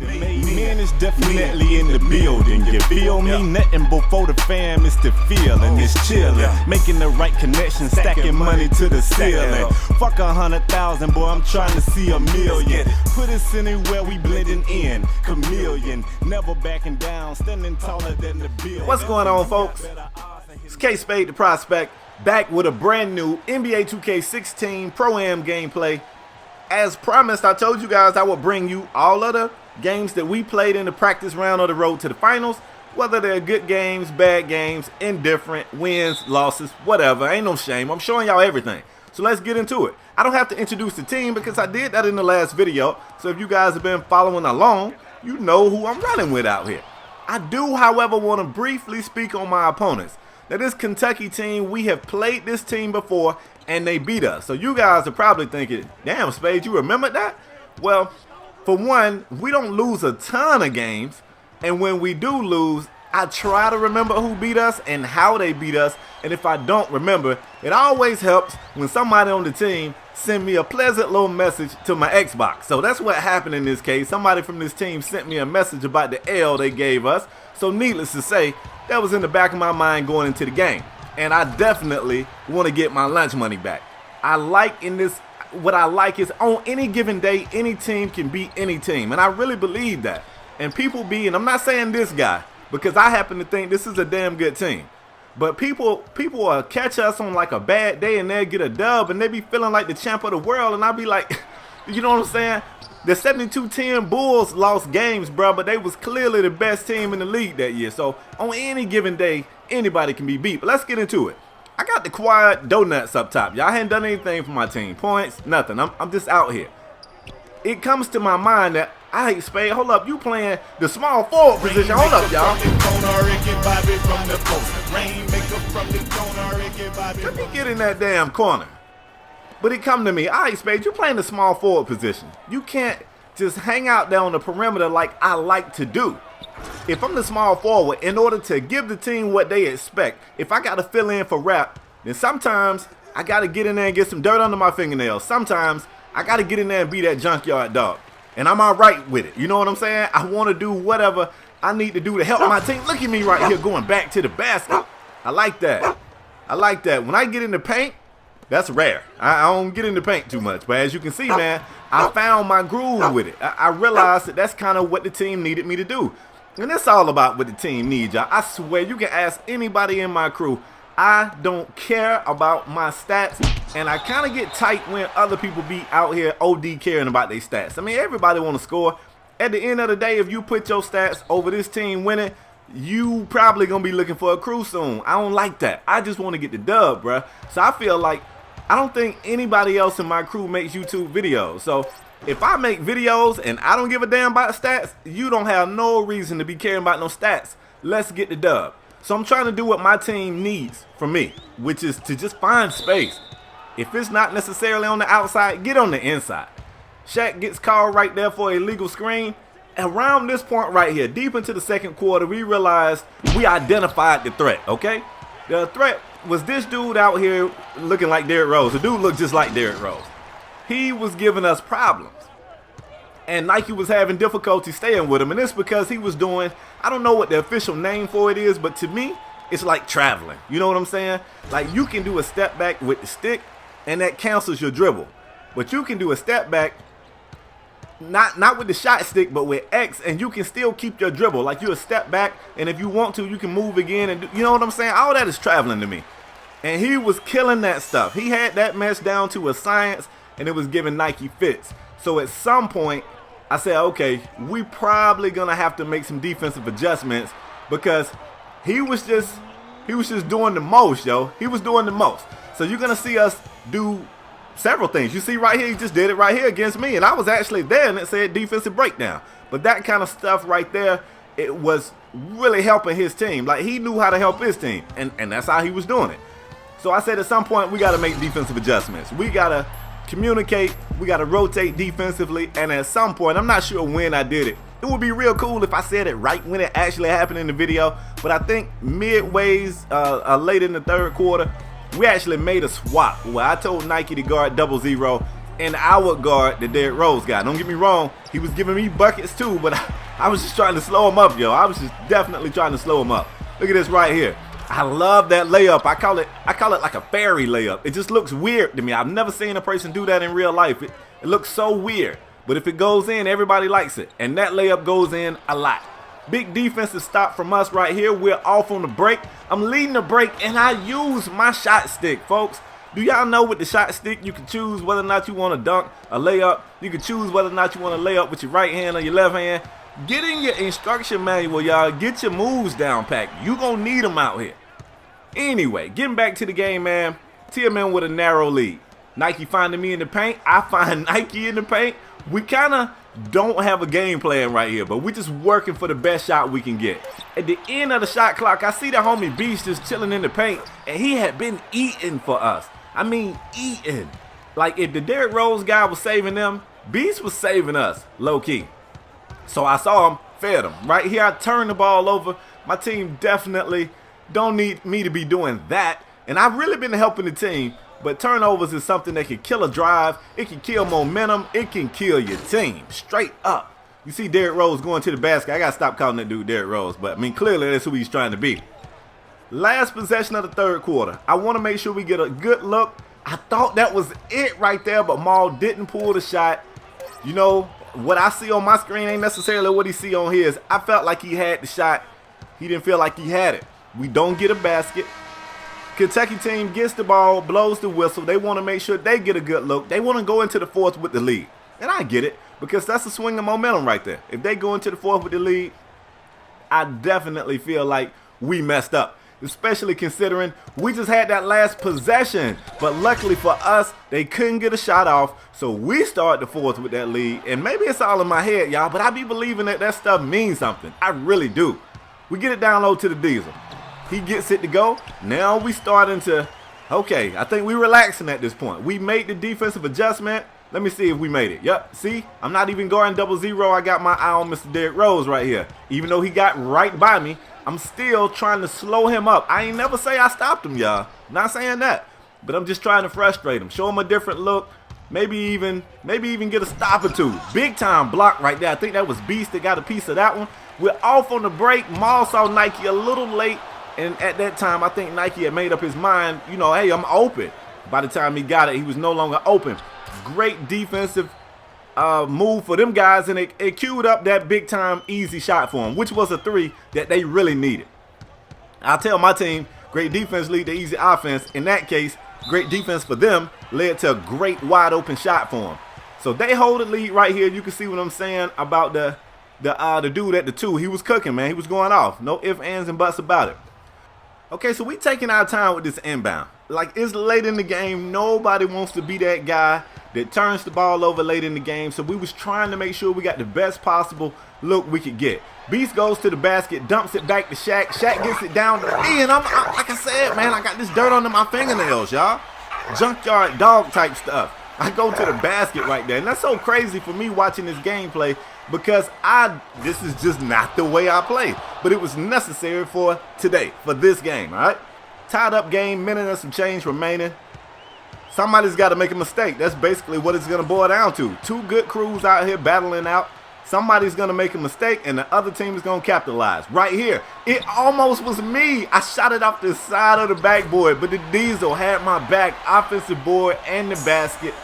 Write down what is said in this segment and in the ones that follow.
Man is definitely in the building, you feel me? Nothing before the fam is the feeling, it's chillin'. Making the right connection, stacking money to the ceiling. Fuck 100,000, boy, I'm trying to see a million. Put us anywhere, we blending in, chameleon. Never backing down, standing taller than the building. What's going on, folks? It's KspadeTheProspect, back with a brand new NBA 2K16 Pro-Am gameplay. As promised, I told you guys I would bring you all of the games that we played in the practice round of the road to the finals, whether they're good games, bad games, indifferent, wins, losses, whatever. Ain't no shame. I'm showing y'all everything. So let's get into it. I don't have to introduce the team because I did that in the last video. So if you guys have been following along, you know who I'm running with out here. I do, however, want to briefly speak on my opponents. Now, this Kentucky team, we have played this team before, and they beat us. So you guys are probably thinking, damn, Spade, you remember that? Well, for one, we don't lose a ton of games, and when we do lose, I try to remember who beat us and how they beat us, and if I don't remember, it always helps when somebody on the team send me a pleasant little message to my Xbox. So that's what happened in this case. Somebody from this team sent me a message about the L they gave us, so needless to say, that was in the back of my mind going into the game. And I definitely want to get my lunch money back. What I like is on any given day, any team can beat any team. And I really believe that. And people and I'm not saying this guy, because I happen to think this is a damn good team. But people will catch us on like a bad day and they'll get a dub and they be feeling like the champ of the world. And I'll be like, you know what I'm saying? The 72-10 Bulls lost games, bro, but they was clearly the best team in the league that year. So on any given day, anybody can be beat. But let's get into it. I got the quiet donuts up top. Y'all hadn't done anything for my team. Points, nothing. I'm just out here. It comes to my mind that, I hate Spade. Hold up, you playing the small forward position. Hold up, y'all. Let me get in that damn corner. But it come to me, all right, Spade, you playing the small forward position. You can't just hang out there on the perimeter like I like to do. If I'm the small forward, in order to give the team what they expect, if I got to fill in for rap, then sometimes I got to get in there and get some dirt under my fingernails. Sometimes I got to get in there and be that junkyard dog. And I'm all right with it. You know what I'm saying? I want to do whatever I need to do to help my team. Look at me right here going back to the basket. I like that. I like that. When I get in the paint, that's rare. I don't get in the paint too much. But as you can see, man, I found my groove with it. I realized that that's kind of what the team needed me to do. And that's all about what the team needs, y'all. I swear, you can ask anybody in my crew. I don't care about my stats. And I kind of get tight when other people be out here OD caring about their stats. I mean, everybody want to score. At the end of the day, if you put your stats over this team winning, you probably going to be looking for a crew soon. I don't like that. I just want to get the dub, bruh. So I feel like I don't think anybody else in my crew makes YouTube videos. So if I make videos and I don't give a damn about stats, you don't have no reason to be caring about no stats. Let's get the dub. So I'm trying to do what my team needs from me, which is to just find space. If it's not necessarily on the outside, get on the inside. Shaq gets called right there for an illegal screen. Around this point right here, deep into the second quarter, we realized we identified the threat, okay? The threat was this dude out here looking like Derrick Rose. The dude looked just like Derrick Rose. He was giving us problems. And Nike was having difficulty staying with him. And it's because he was doing, I don't know what the official name for it is, but to me, it's like traveling. You know what I'm saying? Like you can do a step back with the stick and that cancels your dribble. But you can do a step back, not with the shot stick, but with X, and you can still keep your dribble. Like you a step back, and if you want to, you can move again. And you know what I'm saying? All that is traveling to me. And he was killing that stuff. He had that mess down to a science, and it was giving Nike fits. So at some point, I said, okay, we probably gonna have to make some defensive adjustments because he was just doing the most, yo. He was doing the most. So you're gonna see us do several things. You see right here, he just did it right here against me, and I was actually there, and it said defensive breakdown. But that kind of stuff right there, it was really helping his team. Like he knew how to help his team, and that's how he was doing it. So I said at some point we got to make defensive adjustments. We got to communicate, we got to rotate defensively, and at some point, I'm not sure when I did it. It would be real cool if I said it right when it actually happened in the video, but I think midways, late in the third quarter, we actually made a swap where I told Nike to guard 0-0, and I would guard the Derrick Rose guy. Don't get me wrong, he was giving me buckets too, but I was just trying to slow him up, yo. I was just definitely trying to slow him up. Look at this right here. I love that layup. I call it like a fairy layup. It just looks weird to me. I've never seen a person do that in real life. It looks so weird. But if it goes in, everybody likes it. And that layup goes in a lot. Big defensive stop from us right here. We're off on the break. I'm leading the break, and I use my shot stick, folks. Do y'all know with the shot stick, you can choose whether or not you want to dunk a layup. You can choose whether or not you want to lay up with your right hand or your left hand. Get in your instruction manual, y'all. Get your moves down packed. You gonna need them out here. Anyway, getting back to the game, man. TMN with a narrow lead. Nike finding me in the paint. I find Nike in the paint. We kind of don't have a game plan right here, but we're just working for the best shot we can get. At the end of the shot clock, I see the homie Beast just chilling in the paint, and he had been eating for us. I mean, eating. Like, if the Derrick Rose guy was saving them, Beast was saving us, low-key. So I saw him, fed him. Right here, I turned the ball over. My team definitely don't need me to be doing that. And I've really been helping the team, but turnovers is something that can kill a drive. It can kill momentum. It can kill your team, straight up. You see Derrick Rose going to the basket. I got to stop calling that dude Derrick Rose, but, I mean, clearly that's who he's trying to be. Last possession of the third quarter. I want to make sure we get a good look. I thought that was it right there, but Maul didn't pull the shot. You know, what I see on my screen ain't necessarily what he see on his. I felt like he had the shot. He didn't feel like he had it. We don't get a basket. Kentucky team gets the ball, blows the whistle. They want to make sure they get a good look. They want to go into the fourth with the lead. And I get it, because that's a swing of momentum right there. If they go into the fourth with the lead, I definitely feel like we messed up. Especially considering we just had that last possession. But luckily for us, they couldn't get a shot off. So we start the fourth with that lead. And maybe it's all in my head, y'all, but I be believing that stuff means something. I really do. We get it down low to the Diesel. He gets it to go. Now we starting to, okay, I think we're relaxing at this point. We made the defensive adjustment. Let me see if we made it. Yep, see, I'm not even guarding 0-0. I got my eye on Mr. Derrick Rose right here. Even though he got right by me, I'm still trying to slow him up. I ain't never say I stopped him, y'all. Not saying that. But I'm just trying to frustrate him. Show him a different look. Maybe even get a stop or two. Big time block right there. I think that was Beast that got a piece of that one. We're off on the break. Maul saw Nike a little late. And at that time, I think Nike had made up his mind, you know, hey, I'm open. By the time he got it, he was no longer open. Great defensive move for them guys, and it queued up that big-time easy shot for them, which was a three that they really needed. I'll tell my team, great defense lead to easy offense. In that case, great defense for them led to a great wide-open shot for them. So they hold the lead right here. You can see what I'm saying about the dude at the two. He was cooking, man. He was going off. No ifs, ands, and buts about it. Okay, so we taking our time with this inbound. Like, it's late in the game. Nobody wants to be that guy that turns the ball over late in the game. So we was trying to make sure we got the best possible look we could get. Beast goes to the basket, dumps it back to Shaq. Shaq gets it down to me, and I'm like I said, man, I got this dirt under my fingernails, y'all. Junkyard Dog type stuff. I go to the basket right there. And that's so crazy for me watching this gameplay, because this is just not the way I play. But it was necessary for today, for this game, all right? Tied up game, minute and some change remaining. Somebody's got to make a mistake. That's basically what it's going to boil down to. Two good crews out here battling out. Somebody's going to make a mistake, and the other team is going to capitalize. Right here, it almost was me. I shot it off the side of the backboard, but the Diesel had my back, offensive board, and the basket.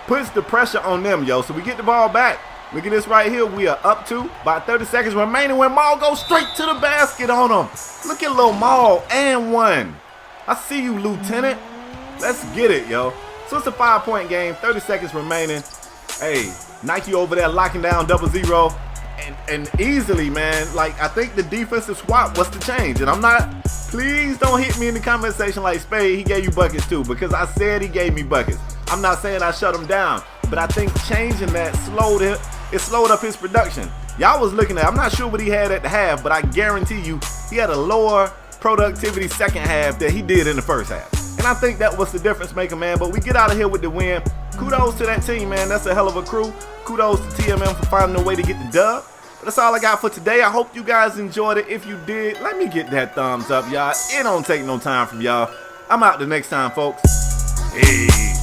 Puts the pressure on them, yo. So we get the ball back. Look at this right here. We are up to about 30 seconds remaining when Maul goes straight to the basket on him. Look at Lil Maul and one. I see you, Lieutenant. Let's get it, yo. So it's a 5-point game, 30 seconds remaining. Hey, Nike over there locking down 0-0. And easily, man. Like, I think the defensive swap was the change. And I'm not, please don't hit me in the comment section like, Spade, he gave you buckets too. Because I said he gave me buckets. I'm not saying I shut him down. But I think changing that slowed up his production. Y'all was looking at, I'm not sure what he had at the half, but I guarantee you he had a lower productivity second half that he did in the first half. And I think that was the difference maker, man. But we get out of here with the win. Kudos to that team, man. That's a hell of a crew. Kudos to TMM for finding a way to get the dub. But that's all I got for today. I hope you guys enjoyed it. If you did, let me get that thumbs up, y'all. It don't take no time from y'all. I'm out the next time, folks. Hey.